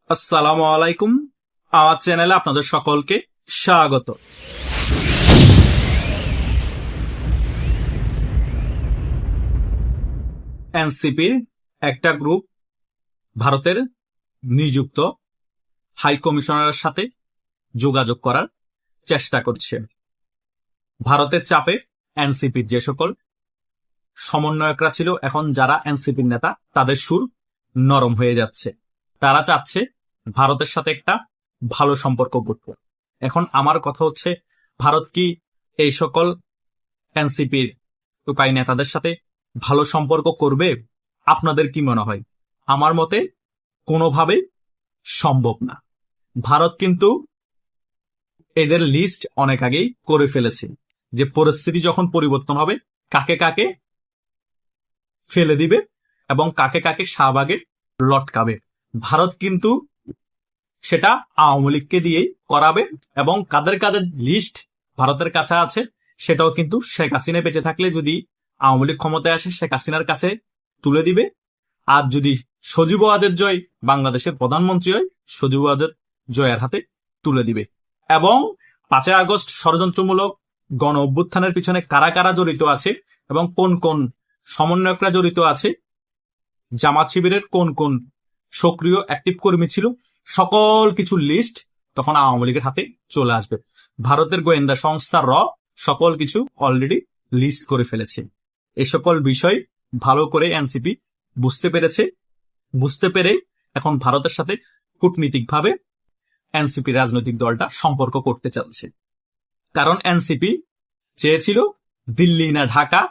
আসসালামু আলাইকুম। আমার চ্যানেলে আপনাদের সকলকে স্বাগত। এনসিপির একটা গ্রুপ ভারতের নিযুক্ত হাই কমিশনারের সাথে যোগাযোগ করার চেষ্টা করছে। ভারতের চাপে এনসিপির যে সকল সমন্বয়করা ছিল, এখন যারা এনসিপির নেতা, তাদের সুর নরম হয়ে যাচ্ছে। তারা চাচ্ছে ভারতের সাথে একটা ভালো সম্পর্ক করতে। এখন আমার কথা হচ্ছে, ভারত কি এই সকল এনসিপির টোকাই নেতাদের সাথে ভালো সম্পর্ক করবে? আপনাদের কি মনে হয়? আমার মতে কোনোভাবে সম্ভব না। ভারত কিন্তু এদের লিস্ট অনেক আগেই করে ফেলেছে, যে পরিস্থিতি যখন পরিবর্তন হবে কাকে কাকে ফেলে দিবে এবং কাকে কাকে শাহবাগে লটকাবে। ভারত কিন্তু সেটা আওয়ামী লীগকে দিয়েই করাবে এবং কাদের কাদের লিস্ট ভারতের কাছে আছে সেটাও কিন্তু শেখ হাসিনা বেঁচে থাকলে, যদি আওয়ামী লীগ ক্ষমতায় আসে, শেখ হাসিনার কাছে তুলে দিবে। আর যদি সজীব ওয়াজেদ জয় বাংলাদেশের প্রধানমন্ত্রী হয়, সজীব ওয়াজেদ জয়ের হাতে তুলে দিবে। এবং 5 আগস্ট ষড়যন্ত্রমূলক গণ অভ্যুত্থানের পিছনে কারা কারা জড়িত আছে এবং কোন কোন সমন্বয়করা জড়িত আছে, জামাত শিবিরের কোন কোন সক্রিয় অ্যাক্টিভ কর্মী ছিল, সকল কিছু লিস্ট তখন আওয়ামী লীগের হাতে চলে আসবে। ভারতের গোয়েন্দা সংস্থা র সকল কিছু অলরেডি লিস্ট করে ফেলেছে। এই সকল বিষয় ভালো করে এনসিপি বুঝতে পেরে এখন ভারতের সাথে কূটনীতিকভাবে এনসিপি রাজনৈতিক দলটা সম্পর্ক করতে চাচ্ছে। কারণ এনসিপি চেয়েছিল দিল্লি না ঢাকা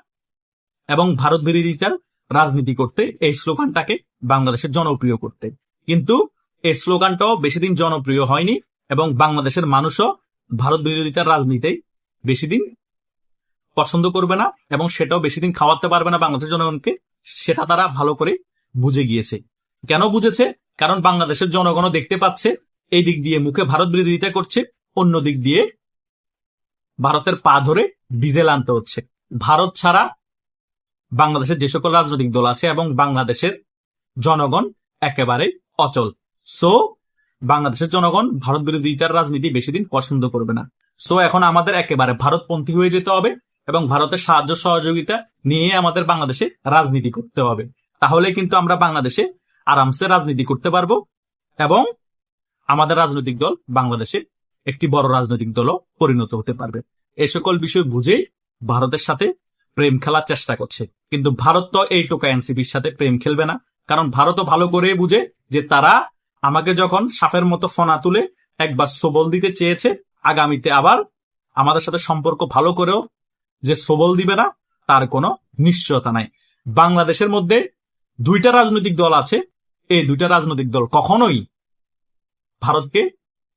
এবং ভারত বিরোধিতার রাজনীতি করতে, এই স্লোগানটাকে বাংলাদেশের জনপ্রিয় করতে। কিন্তু এই স্লোগানটাও বেশি দিন জনপ্রিয় হয়নি এবং বাংলাদেশের মানুষও ভারত বিরোধিতার রাজনীতি বেশি দিন পছন্দ করবে না এবং সেটাও বেশি দিন খাওয়াতে পারবে না বাংলাদেশের জনগণকে। সেটা তারা ভালো করে বুঝে গিয়েছে। কেন বুঝেছে? কারণ বাংলাদেশের জনগণও দেখতে পাচ্ছে এই দিক দিয়ে মুখে ভারত বিরোধিতা করছে, অন্য দিক দিয়ে ভারতের পা ধরে ডিজেল আনতে হচ্ছে। ভারত ছাড়া বাংলাদেশের যে সকল রাজনৈতিক দল আছে এবং বাংলাদেশের জনগণ একেবারে অচল। সো বাংলাদেশের জনগণ ভারত বিরোধিতার রাজনীতি বেশি দিন পছন্দ করবে না। সো এখন আমাদের একেবারে ভারতপন্থী হয়ে যেতে হবে এবং ভারতের সাহায্য সহযোগিতা নিয়ে আমাদের বাংলাদেশে রাজনীতি করতে হবে। তাহলে কিন্তু আমরা বাংলাদেশে আরামসে রাজনীতি করতে পারবো এবং আমাদের রাজনৈতিক দল বাংলাদেশে একটি বড় রাজনৈতিক দলও পরিণত হতে পারবে। এই সকল বিষয় বুঝেই ভারতের সাথে প্রেম খেলার চেষ্টা করছে। কিন্তু ভারত তো এই টোকা এনসিপির সাথে প্রেম খেলবে না। কারণ ভারতও ভালো করে বুঝে যে তারা আমাকে যখন সাপের মতো ফনা তুলে একবার সবল দিতে চেয়েছে, আগামীতে আবার আমাদের সাথে সম্পর্ক ভালো করেও যে সবল দিবে না তার কোনো নিশ্চয়তা নাই। বাংলাদেশের মধ্যে 2টা রাজনৈতিক দল আছে, এই 2টা রাজনৈতিক দল কখনোই ভারতকে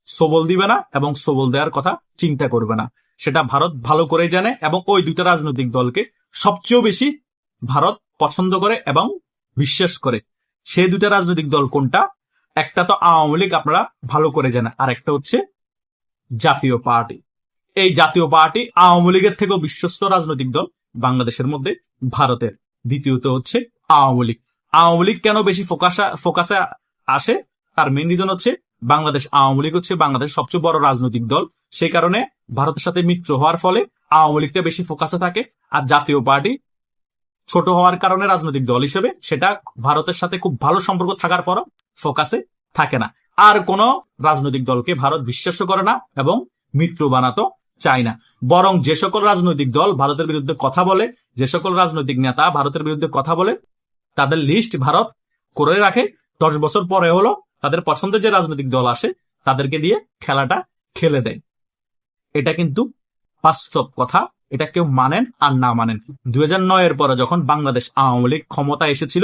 সবল দিবে না এবং সবল দেওয়ার কথা চিন্তা করবে না। সেটা ভারত ভালো করে জানে এবং ওই 2টা রাজনৈতিক দলকে সবচেয়ে বেশি ভারত পছন্দ করে এবং বিশ্বাস করে। সেই 2টা রাজনৈতিক দল কোনটা? একটা তো আওয়ামী লীগ, আপনারা ভালো করে জানেন, আর একটা হচ্ছে জাতীয় পার্টি। এই জাতীয় পার্টি আওয়ামী লীগের থেকেও বিশ্বস্ত রাজনৈতিক দল বাংলাদেশের মধ্যে ভারতের। দ্বিতীয়ত হচ্ছে আওয়ামী লীগ। আওয়ামী লীগ কেন বেশি ফোকাসে আসে? তার মেইন রিজন হচ্ছে বাংলাদেশ আওয়ামী লীগ হচ্ছে বাংলাদেশের সবচেয়ে বড় রাজনৈতিক দল। সেই কারণে ভারতের সাথে মিত্র হওয়ার ফলে আওয়ামী লীগটা বেশি ফোকাসে থাকে। আর জাতীয় পার্টি ছোট হওয়ার কারণে রাজনৈতিক দল হিসেবে সেটা ভারতের সাথে খুব ভালো সম্পর্ক থাকার পরও ফোকাসে থাকে না। আর কোন রাজনৈতিক দলকে ভারত বিশ্বাস করে না এবং মিত্র বানাতে চায় না। বরং যে সকল রাজনৈতিক দল ভারতের বিরুদ্ধে কথা বলে, যে সকল রাজনৈতিক নেতা ভারতের বিরুদ্ধে কথা বলে, তাদের লিস্ট ভারত করে রাখে। 10 বছর পরে হলো তাদের পছন্দের যে রাজনৈতিক দল আসে তাদেরকে দিয়ে খেলাটা খেলে দেয়। এটা কিন্তু বাস্তব কথা। এটা কেউ মানেন আর না মানেন। 2009-এর পরে যখন বাংলাদেশ আওয়ামী লীগ ক্ষমতা এসেছিল,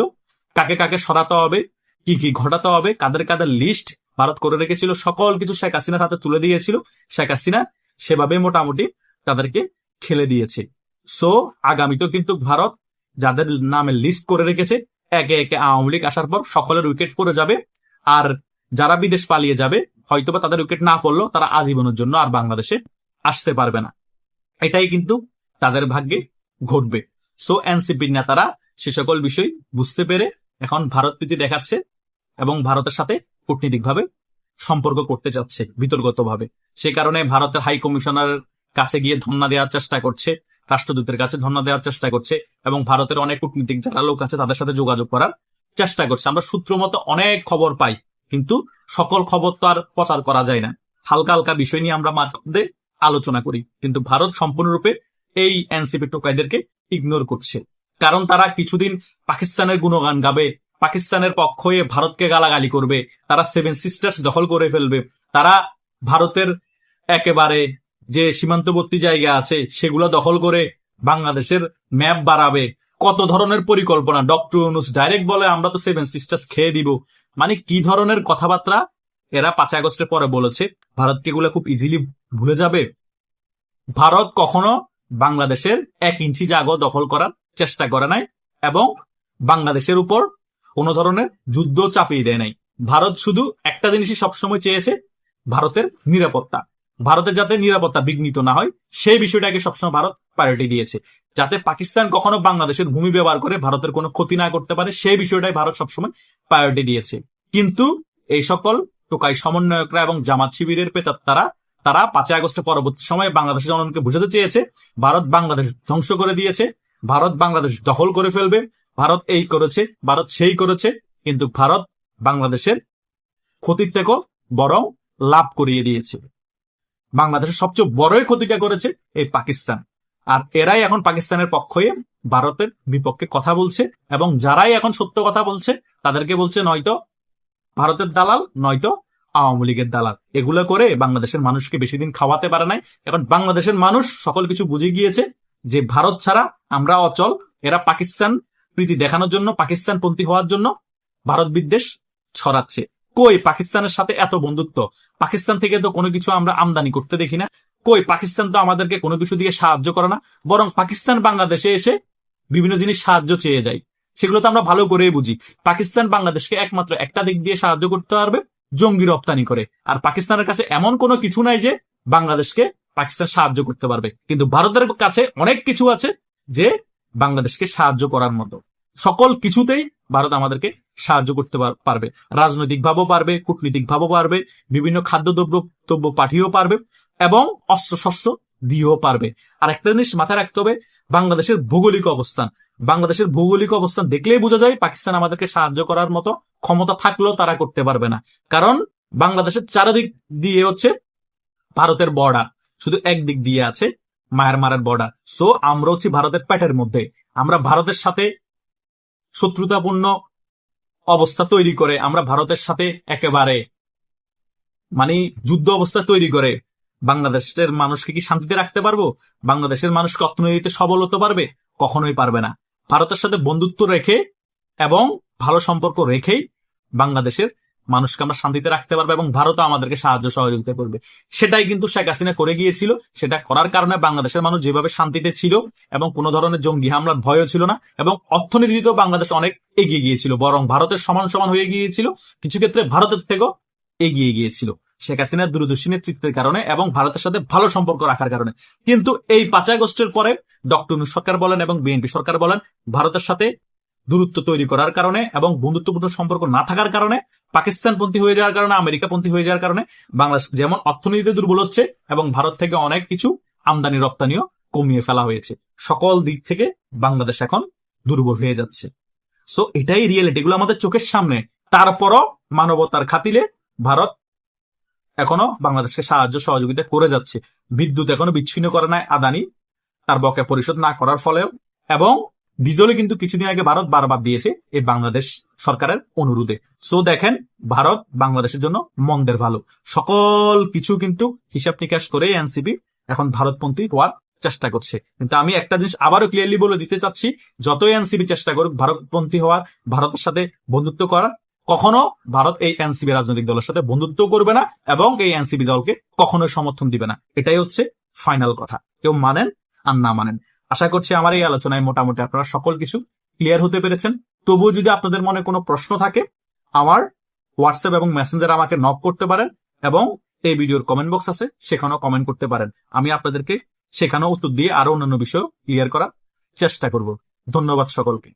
কাকে কাকে সরাতে হবে, কি কি ঘটাতে হবে, কাদের কাদের লিস্ট ভারত করে রেখেছিল, সকল কিছু শেখ হাসিনার হাতে তুলে দিয়েছিল। শেখ হাসিনা সেভাবে মোটামুটি তাদেরকে খেলে দিয়েছে। সো আগামীতেও কিন্তু ভারত যাদের নামে লিস্ট করে রেখেছে, একে একে আওয়ামী লীগ আসার পর সকলের উইকেট পড়ে যাবে। আর যারা বিদেশ পালিয়ে যাবে, হয়তোবা তাদের উইকেট না পড়লেও তারা আজীবনের জন্য আর বাংলাদেশে আসতে পারবে না। এটাই কিন্তু তাদের ভাগ্যে ঘটবে। সো এনসিপির নেতারা সে সকল বিষয় বুঝতে পেরে এখন ভারত প্রীতি দেখাচ্ছে এবং ভারতের সাথে কূটনীতিকভাবে সম্পর্ক করতে চাচ্ছে বিতর্কতভাবে। সে কারণে ভারতের হাই কমিশনার কাছে গিয়ে ধর্ণা দেওয়ার চেষ্টা করছে, রাষ্ট্রদূতের কাছে ধর্ণা দেওয়ার চেষ্টা করছে, এবং ভারতের অনেক কূটনীতিক যারা লোক আছে তাদের সাথে যোগাযোগ করার চেষ্টা করছে। আমরা সূত্র মতো অনেক খবর পাই, কিন্তু সকল খবর তো আর প্রচার করা যায় না। হালকা হালকা বিষয় নিয়ে আমরা মাঝে আলোচনা করি, কিন্তু ভারত সম্পূর্ণরূপে এই এনসিপি টোকাইদেরকে ইগনোর করছে। কারণ তারা কিছুদিন পাকিস্তানের গুণগান গাবে, পাকিস্তানের পক্ষ হয়ে ভারতকে গালাগালি করবে, তারা 7 সিস্টার্স দখল করে ফেলবে, তারা ভারতের একেবারে যে সীমান্তবর্তী জায়গা আছে সেগুলো দখল করে বাংলাদেশের ম্যাপ বাড়াবে। কত ধরনের পরিকল্পনা। ডক্টর ইউনূস ডাইরেক্ট বলে আমরা তো 7 সিস্টার্স খেয়ে দিব। মানে কি ধরনের কথাবার্তা এরা 5 আগস্টের পরে বলেছে। ভারতকে এগুলো খুব ইজিলি ভুলে যাবে? ভারত কখনো বাংলাদেশের 1 ইঞ্চি জায়গা দখল করার চেষ্টা করে নাই, এবং বাংলাদেশের উপর কোন ধরনের যুদ্ধ চাপিয়ে দেয় নাই। ভারত শুধু একটা জিনিসই সবসময় চেয়েছে, ভারতের নিরাপত্তা। ভারতের যাতে নিরাপত্তা বিঘ্নিত না হয় সেই বিষয়টাকে সবসময় ভারত প্রায়োরিটি দিয়েছে। যাতে পাকিস্তান কখনো বাংলাদেশের ভূমি ব্যবহার করে ভারতের কোনো ক্ষতি না করতে পারে সেই বিষয়টাই ভারত সবসময় প্রায়োরিটি দিয়েছে। কিন্তু এই সকল টোকাই সমন্বয়করা এবং জামাত শিবিরের প্রেতাত্মারা তারা 5 আগস্টের পরবর্তী সময়ে বাংলাদেশের জনগণকে বোঝাতে চেয়েছে ভারত বাংলাদেশ ধ্বংস করে দিয়েছে, ভারত বাংলাদেশ দখল করে ফেলবে, ভারত এই করেছে, ভারত সেই করেছে। কিন্তু ভারত বাংলাদেশের ক্ষতির থেকেও বরং লাভ করিয়ে দিয়েছে। বাংলাদেশের সবচেয়ে বড়ই ক্ষতিটা করেছে এই পাকিস্তান। আর এরাই এখন পাকিস্তানের পক্ষ হয়ে ভারতের বিপক্ষে কথা বলছে, এবং যারাই এখন সত্য কথা বলছে তাদেরকে বলছে নয়তো ভারতের দালাল, নয়তো আওয়ামী লীগের দালাল। এগুলো করে বাংলাদেশের মানুষকে বেশি দিন খাওয়াতে পারে নাই। এখন বাংলাদেশের মানুষ সকল কিছু বুঝে গিয়েছে যে ভারত ছাড়া আমরা অচল। এরা পাকিস্তান প্রীতি দেখানোর জন্য, পাকিস্তানপন্থী হওয়ার জন্য ভারত বিদ্বেষ ছড়াচ্ছে। কই পাকিস্তানের সাথে এত বন্ধুত্ব? পাকিস্তান থেকে তো কোনো কিছু আমরা আমদানি করতে দেখি না। কই পাকিস্তান তো আমাদেরকে কোনো কিছু দিয়ে সাহায্য করে না, বরং পাকিস্তান বাংলাদেশে এসে বিভিন্ন জিনিস সাহায্য চেয়ে যায়। সেগুলো তো আমরা ভালো করেই বুঝি। পাকিস্তান বাংলাদেশকে একমাত্র একটা দিক দিয়ে সাহায্য করতে পারবে, জঙ্গি রপ্তানি করে। আর পাকিস্তানের কাছে এমন কোনো কিছু নাই যে বাংলাদেশকে পাকিস্তান সাহায্য করতে পারবে। কিন্তু ভারতের কাছে অনেক কিছু আছে যে বাংলাদেশকে সাহায্য করার মতো। সকল কিছুতেই ভারত আমাদেরকে সাহায্য করতে পারবে, রাজনৈতিক ভাবেও পারবে, কূটনীতিক ভাবেও পারবে, বিভিন্ন খাদ্যদ্রব্য পাঠিয়েও পারবে, এবং অস্ত্রশস্ত্র দিয়েও পারবে। আর একটা জিনিস মাথায় রাখতে হবে, বাংলাদেশের ভৌগোলিক অবস্থান। বাংলাদেশের ভৌগোলিক অবস্থান দেখলেই বোঝা যায় পাকিস্তান আমাদেরকে সাহায্য করার মতো ক্ষমতা থাকলেও তারা করতে পারবে না। কারণ বাংলাদেশের চারিদিক দিয়ে হচ্ছে ভারতের বর্ডার, শুধু একদিক দিয়ে আছে মায়ানমারের বর্ডার। সো আমরা হচ্ছে ভারতের পেটের মধ্যে। আমরা ভারতের সাথে শত্রুতাপূর্ণ অবস্থা তৈরি করে, আমরা ভারতের সাথে একেবারে মানে যুদ্ধ অবস্থা তৈরি করে বাংলাদেশের মানুষকে কি শান্তিতে রাখতে পারবো? বাংলাদেশের মানুষকে অর্থনীতিতে সবল হতে পারবে? কখনোই পারবে না। ভারতের সাথে বন্ধুত্ব রেখে এবং ভালো সম্পর্ক রেখেই বাংলাদেশের মানুষকে আমরা শান্তিতে রাখতে পারবো, এবং ভারতও আমাদেরকে সাহায্য সহযোগিতা করবে। সেটাই কিন্তু শেখ হাসিনা করে গিয়েছিল। সেটা করার কারণে বাংলাদেশের মানুষ যেভাবে শান্তিতে ছিল এবং কোনো ধরনের জঙ্গি হামলার ভয়ও ছিল না, এবং অর্থনীতিতেও বাংলাদেশ অনেক এগিয়ে গিয়েছিল, বরং ভারতের সমান সমান হয়ে গিয়েছিল, কিছু ক্ষেত্রে ভারতের থেকেও এগিয়ে গিয়েছিল শেখ হাসিনার দূরদর্শী নেতৃত্বের কারণে এবং ভারতের সাথে ভালো সম্পর্ক রাখার কারণে। কিন্তু এই 5 আগস্টের পরে ডক্টর ইউনূস সরকার বলেন এবং বিএনপি সরকার বলেন, ভারতের সাথে দূরত্ব তৈরি করার কারণে এবং বন্ধুত্বপূর্ণ সম্পর্ক না থাকার কারণে, পাকিস্তানপন্থী হয়ে যাওয়ার কারণে, আমেরিকাপন্থী হয়ে যাওয়ার কারণে বাংলাদেশ যেমন অর্থনীতিতে দুর্বল হচ্ছে, এবং ভারত থেকে অনেক কিছু আমদানি রপ্তানিও কমিয়ে ফেলা হয়েছে। সকল দিক থেকে বাংলাদেশ এখন দুর্বল হয়ে যাচ্ছে। সো এটাই রিয়েলিটি, এগুলো আমাদের চোখের সামনে। তারপরও মানবতার খাতিরে ভারত এখনো বাংলাদেশকে সাহায্য সহযোগিতা করে যাচ্ছে। বিদ্যুৎ এখনো বিচ্ছিন্ন করে নাই আদানি, তার বকেয়া পরিশোধ না করার ফলেও, এবং ডিজেলও কিন্তু কিছুদিন আগে ভারত বারবার দিয়েছে এই বাংলাদেশ সরকারের অনুরোধে। সো দেখেন, ভারত বাংলাদেশের জন্য মন্দের ভালো। সকল কিছু কিন্তু হিসাব নিকাশ করে এনসিপি এখন ভারতপন্থী হওয়ার চেষ্টা করছে। কিন্তু আমি একটা জিনিস আবারও ক্লিয়ারলি বলে দিতে চাচ্ছি, যতই এনসিপি চেষ্টা করুক ভারতপন্থী হওয়ার, ভারতের সাথে বন্ধুত্ব করার, কখনো ভারত এই এনসিপি রাজনৈতিক দলের সাথে বন্ধুত্ব করবে না, এবং এই এনসিপি দলকে কখনোই সমর্থন দিবে না। এটাই হচ্ছে ফাইনাল কথা, কেউ মানেন আর না মানেন। আশা করছি আমার এই আলোচনায় মোটামুটি আপনারা সকল কিছু ক্লিয়ার হতে পেরেছেন। তবুও যদি আপনাদের মনে কোনো প্রশ্ন থাকে, আমার হোয়াটসঅ্যাপ এবং মেসেঞ্জার আমাকে নক করতে পারেন, এবং এই ভিডিওর কমেন্ট বক্স আছে, সেখানেও কমেন্ট করতে পারেন। আমি আপনাদেরকে সেখানেও উত্তর দিয়ে আরো অন্যান্য বিষয় ক্লিয়ার করার চেষ্টা করব। ধন্যবাদ সকলকে।